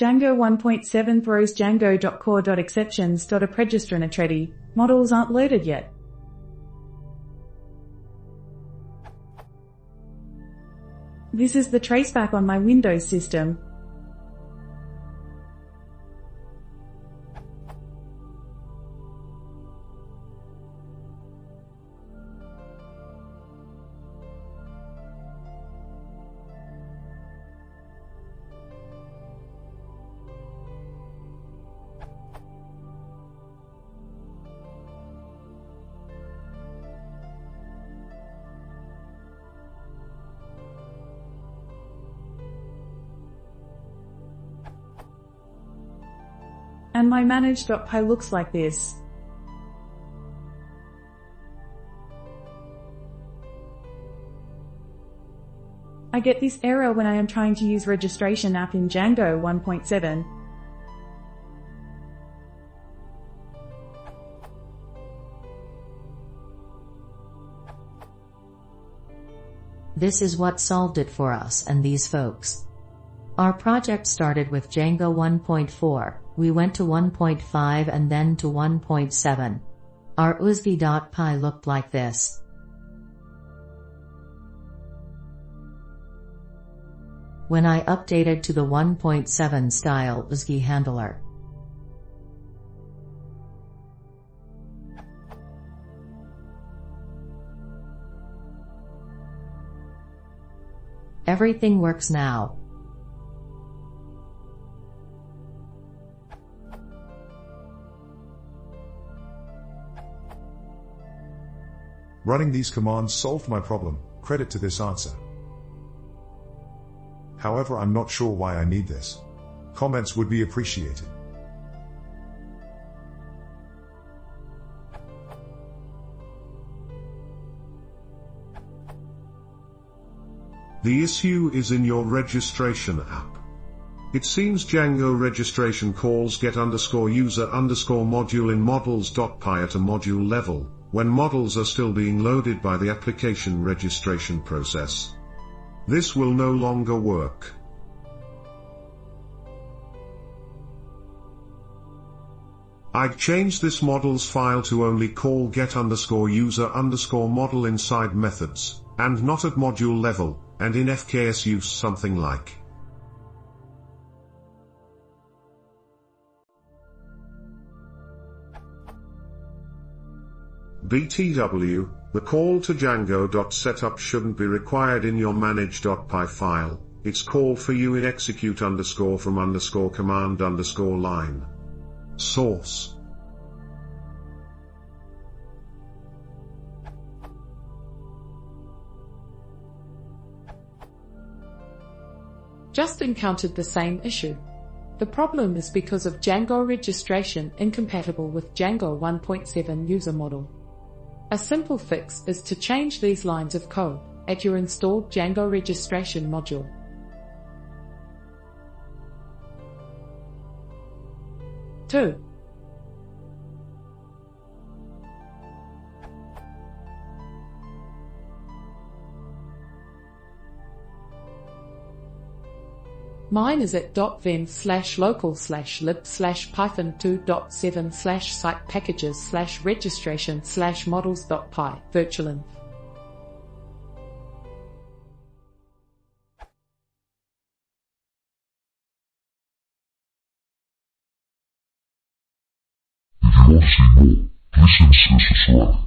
Django 1.7 throws Django.core.exceptions.apregistrinatredi. Models aren't loaded yet. This is the traceback on my Windows system. And my manage.py looks like this. I get this error when I am trying to use registration app in Django 1.7. This is what solved it for us and these folks. Our project started with Django 1.4, we went to 1.5 and then to 1.7. Our USG.py looked like this. When I updated to the 1.7 style USG handler, everything works now. Running these commands solved my problem, credit to this answer. However, I'm not sure why I need this. Comments would be appreciated. The issue is in your registration app. It seems Django registration calls get_user_module in models.py at a module level, when models are still being loaded by the application registration process. This will no longer work. I'd change this models file to only call get_user_model inside methods, and not at module level, and in FKS use something like BTW, the call to Django.setup shouldn't be required in your manage.py file, it's called for you in execute_from_command_line. Source. Just encountered the same issue. The problem is because of Django registration incompatible with Django 1.7 user model. A simple fix is to change these lines of code at your installed Django registration module. Two. Mine is at .venv/local/lib/python2.7/site packages/registration/models.py virtualenv. If you want to see more, please send us a subscribe.